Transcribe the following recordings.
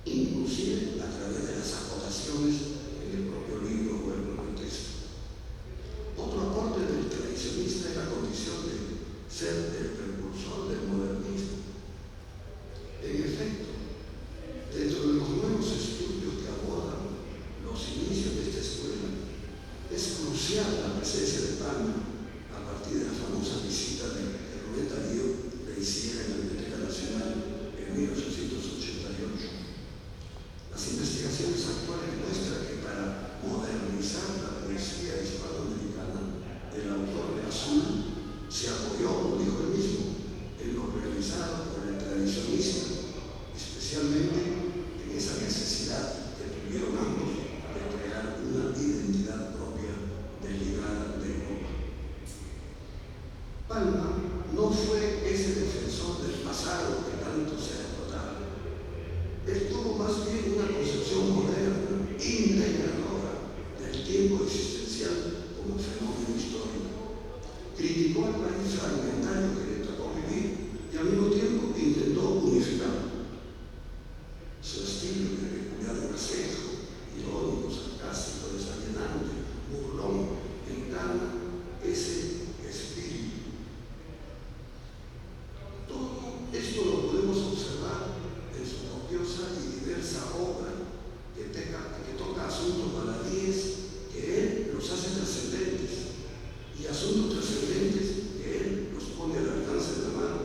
inclusive a través de las acotaciones en el propio libro o el propio texto. Otro aporte del tradicionista es la condición de ser el precursor del modernismo. En efecto, dentro de los nuevos estudios que abordan los inicios de esta escuela, es crucial la presencia de Palma a partir de la famosa visita que Rubén Darío le hiciera en la Biblioteca Nacional en 1888. Las investigaciones actuales muestran que para modernizar la poesía hispanoamericana, el autor de Azul se apoyó, como dijo él mismo, en lo realizado por el tradicionismo, especialmente en esa necesidad que tuvieron ambos de crear una identidad propia desligada de Europa. Palma no fue ese defensor del pasado que tanto se ha explotado. Él tuvo más bien una concepción moderna, integradora del tiempo existencial como fenómeno histórico. Criticó al país fragmentario que le tocó vivir y al mismo tiempo intentó unificarlo. Su estilo de peculiar gracejo, irónico, sarcástico, desalienante, burlón, encarna ese espíritu. Todo esto lo podemos observar en su copiosa y diversa obra que toca asuntos baladíes que él los hace trascendentes y asuntos trascendentes que él los pone al alcance de la mano.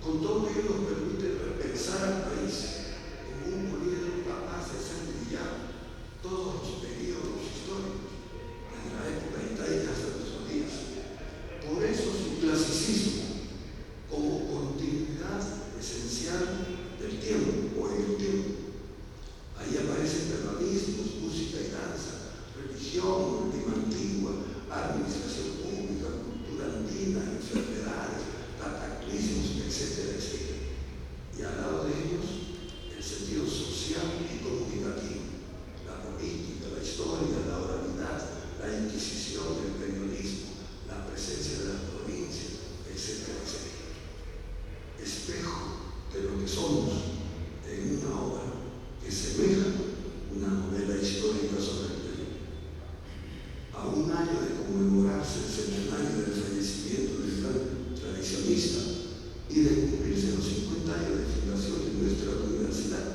Con todo ello nos permite repensar al país como un poliedro capaz de hacer brillar todos los periodos históricos, desde la época incaica hasta nuestros días. Por eso su clasicismo como continuidad esencial del tiempo o en el tiempo. Ahí aparecen peruanismos, música y danza, religión, lima antigua, administración pública, cultura andina, enfermedades, cataclismos, etcétera, etcétera. Y al lado de ellos, el sentido social y comunicativo, la política, la historia, la oralidad, la inquisición, el periodismo, la presencia de las provincias, etcétera, etcétera. Espejo de lo que somos en una obra que semeja una novela histórica sobre el Perú. A un año de conmemorarse el centenario del fallecimiento del gran tradicionista y de cumplirse los 50 años de fundación de nuestra universidad,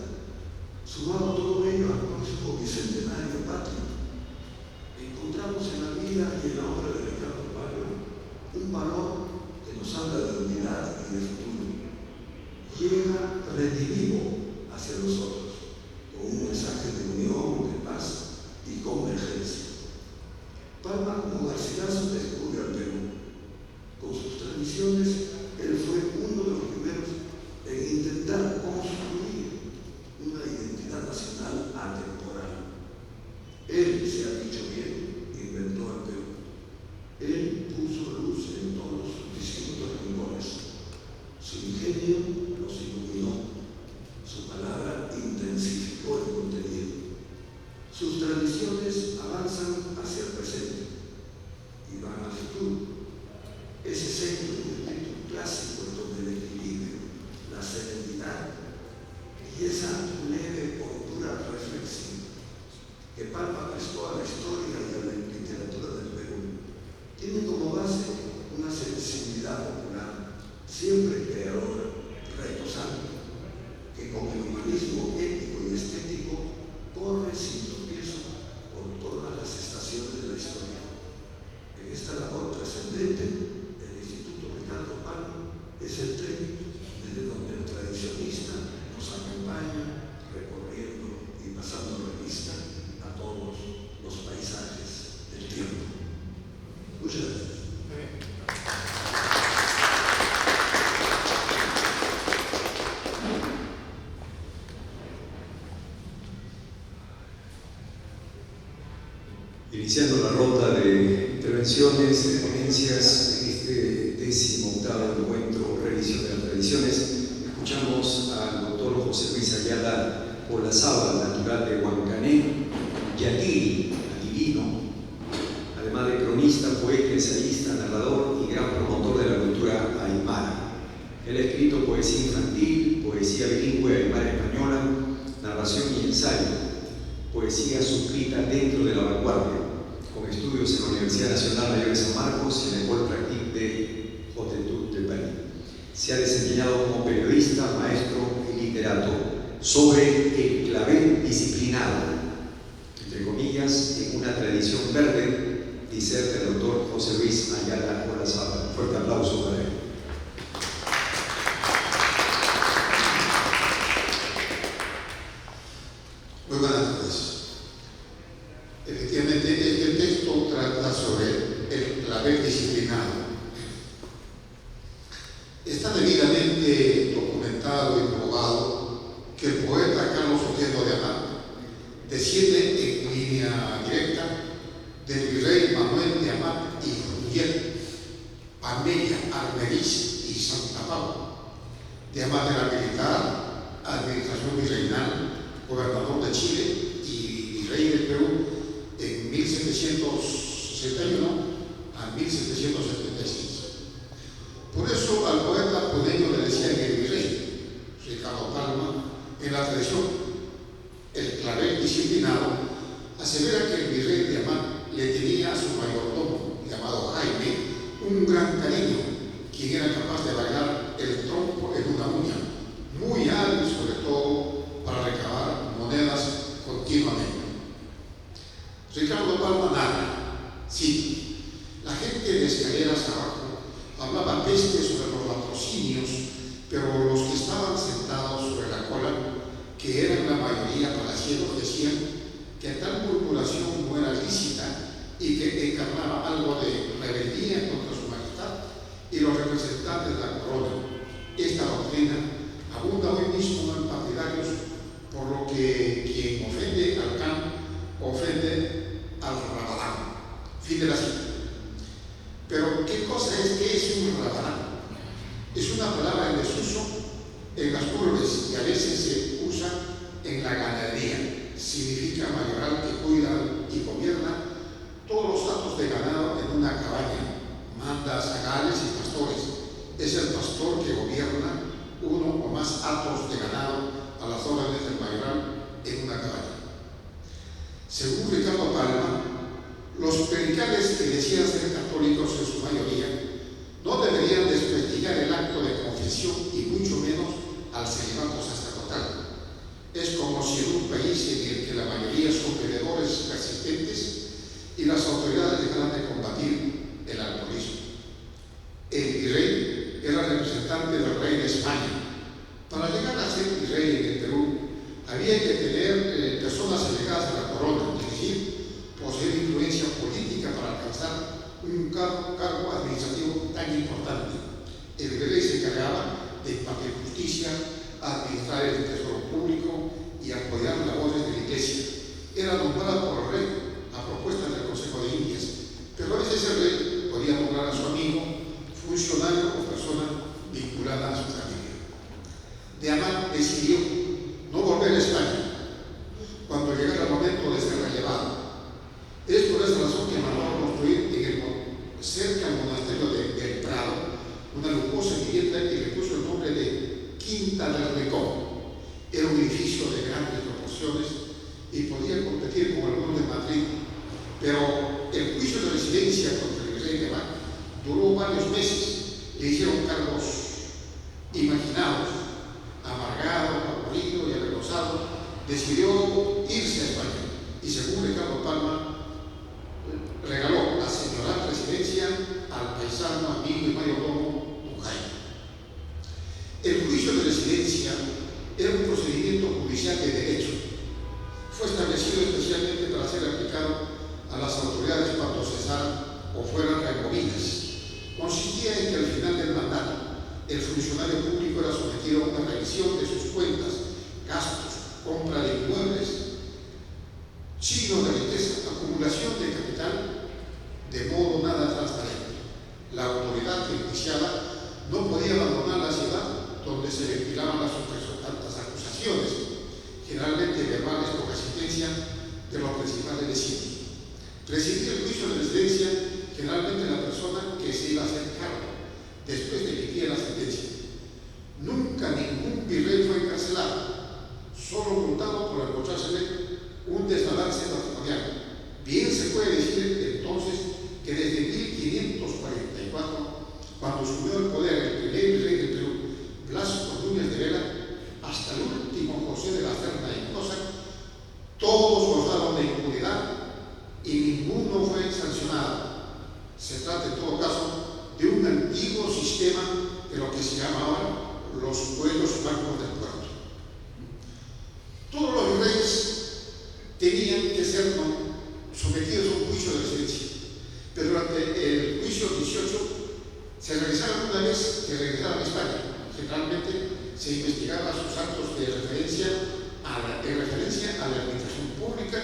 sumado todo ello al próximo bicentenario patrio, encontramos en la vida y en la obra de Ricardo Palma un valor que nos habla de unidad y de futuro. Llega redivivo hacia nosotros con un mensaje de unión, de paz y convergencia. Palma, como Garcilaso, descubre al Perú. Con sus tradiciones, él fue uno de los primeros en intentar construir una identidad nacional atemporal. Él, se ha dicho bien, inventó al Perú. Él puso luz en todos sus distintos rincones. Su ingenio los iluminó, su palabra intensificó el contenido. Sus tradiciones avanzan hacia el presente y van al futuro. Ese centro de espíritu clásico en donde el equilibrio, la serenidad y esa leve postura reflexiva que Palma prestó a la historia y a la literatura del Perú tiene como base una sensibilidad popular, siempre creadora, retosante, que con el humanismo ético y estético corre sin tropiezo por todas las estaciones de la historia. En esta labor trascendente, el Instituto Ricardo Palma es el tren desde donde el tradicionista nos acompaña recorriendo y pasando revista a todos los paisajes del tiempo. Muchas gracias. Iniciando la ronda de intervenciones, de ponencias en este 18º encuentro Revisión de las Tradiciones, escuchamos al doctor José Luis Ayala Olazábal, natural de Huancané, yatiri, adivino, además de cronista, poeta, ensayista, narrador y gran promotor de la cultura aymara. Él ha escrito poesía infantil, poesía bilingüe aymara española, narración y ensayo, poesía suscrita dentro de la vanguardia, con estudios en la Universidad Nacional Mayor de San Marcos y en la École Pratique de Haute Étude de París. Se ha desempeñado como periodista, maestro y literato sobre el clavel disciplinado, entre comillas, en una tradición verde, diserta el doctor José Luis Ayala Olazábal. Un fuerte aplauso para él. Muy buenas tardes. Efectivamente, este texto trata sobre el clavel disciplinado. Está debidamente documentado y probado que el poeta Carlos Oquendo de Amat desciende en línea directa del virrey Manuel de Amat y Juliet, Pamella, Armeriz y Santa Pau. De Amat era militar, administración virreinal, gobernador de Chile y virrey del Perú en 1761 a 1776. Por eso al poeta puneño le decían el virrey, Ricardo Palma, en la tradición El clavel disciplinado, asevera que el virrey de Amat le tenía a su mayordomo, llamado Jaime, un gran cariño, quien era capaz de bailar el trompo en una uña, muy hábil sobre todo para recabar monedas continuamente. Ricardo Palma narra, sí, la gente de escaleras abajo hablaba peste sobre los latrocinios, pero los que estaban sentados sobre la cola, que eran la mayoría palaciegos, decían que tal murmuración no era lícita y que encarnaba algo de rebeldía contra su majestad y los representantes de la corona. Esta doctrina abunda hoy mismo en partidarios, por lo que quien ofende al can ofende al rabadán. Fin de la cita. Pero, ¿qué cosa es? ¿Qué es un rabadán? Es una palabra en desuso en las urbes y a veces se usa en la ganadería. Significa mayoral que cuida y gobierna todos los hatos de ganado en una cabaña, manda zagales y pastores. Es el pastor que gobierna uno o más hatos de ganado a las órdenes del mayoral en una cabaña. Según Ricardo Palma, los clericales que decían ser católicos en su mayoría no deberían desprestigiar el acto de confesión y mucho menos al celibato sacerdotal. Es como si en un país en el que la mayoría son bebedores persistentes y las autoridades dejaran de combatir el alcoholismo. El virrey era representante del rey de España. Para llegar a ser virrey en el Perú había que tener personas allegadas a la corona, es decir, poseer influencia política para alcanzar un cargo administrativo tan importante. El virrey se encargaba de impartir justicia, administrar el tesoro público y apoyar labores de la iglesia. Era nombrado por el rey a propuesta del Consejo de Indias, pero a veces el rey podía nombrar a su amigo, funcionario o persona vinculada a su familia. De Amat decidió no volver a España cuando llegara el momento de ser relevado. Es por esa razón que mandó construir cerca del monasterio del Prado una lujosa vivienda y le puso el nombre de Quinta del Recón. Era un edificio de grandes proporciones y podía competir con algunos de Madrid, pero el juicio de residencia contra el virrey de Amat duró varios meses. Le hicieron cargos imaginados. Amargado, aburrido y avergonzado, decidió irse a España y, según Ricardo Palma, regaló la señoral residencia al paisano, amigo y mayordomo don Jaime. El juicio de residencia era un procedimiento judicial de derecho. Fue establecido especialmente para ser aplicado a las autoridades cuando cesaran o fueran removidas. Consistía en que al final del mandato el funcionario público era sometido a una revisión de sus cuentas, gastos, compra de inmuebles, signos de riqueza, acumulación de capital, de modo nada transparente. La autoridad enjuiciada no podía abandonar la ciudad donde se ventilaban las acusaciones, generalmente verbales con asistencia de los principales vecinos. Presidía el juicio de residencia generalmente la persona que se iba a hacer cargo después de que quiera la sentencia. Nunca ningún virrey fue encarcelado, solo multado los pueblos blancos del puerto. Todos los virreyes tenían que ser sometidos a un juicio de residencia, pero durante el juicio 18 se realizaban una vez que regresaban a España. Generalmente se investigaba sus actos de referencia a la administración pública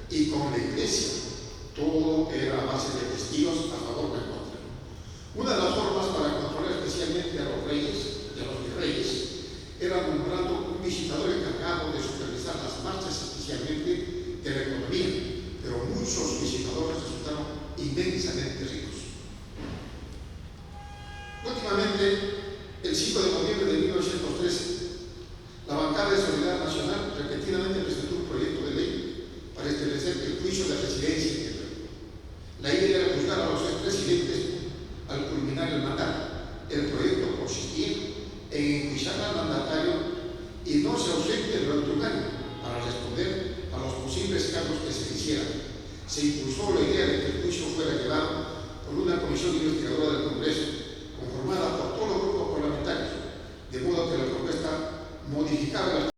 y con la iglesia. Todo era a base de testigos a favor o en contra. Una de las formas para controlar especialmente a los reyes y a los virreyes era nombrando un visitador encargado de supervisar las marchas, especialmente de la economía, pero muchos visitadores resultaron inmensamente ricos. Últimamente, el 5 de noviembre de 1913, la bancada de Solidaridad Nacional repetidamente presentó un proyecto de ley para establecer el juicio de residencia en el Perú. La idea era juzgar a los expresidentes al culminar el mandato. El proyecto consistía en enjuiciar al mandatario y no se ausente durante un año para responder a los posibles cargos que se hicieran. Se impulsó la idea de que el juicio fuera llevado por una comisión investigadora del Congreso, conformada por todos los grupos parlamentarios, de modo que la propuesta modificaba las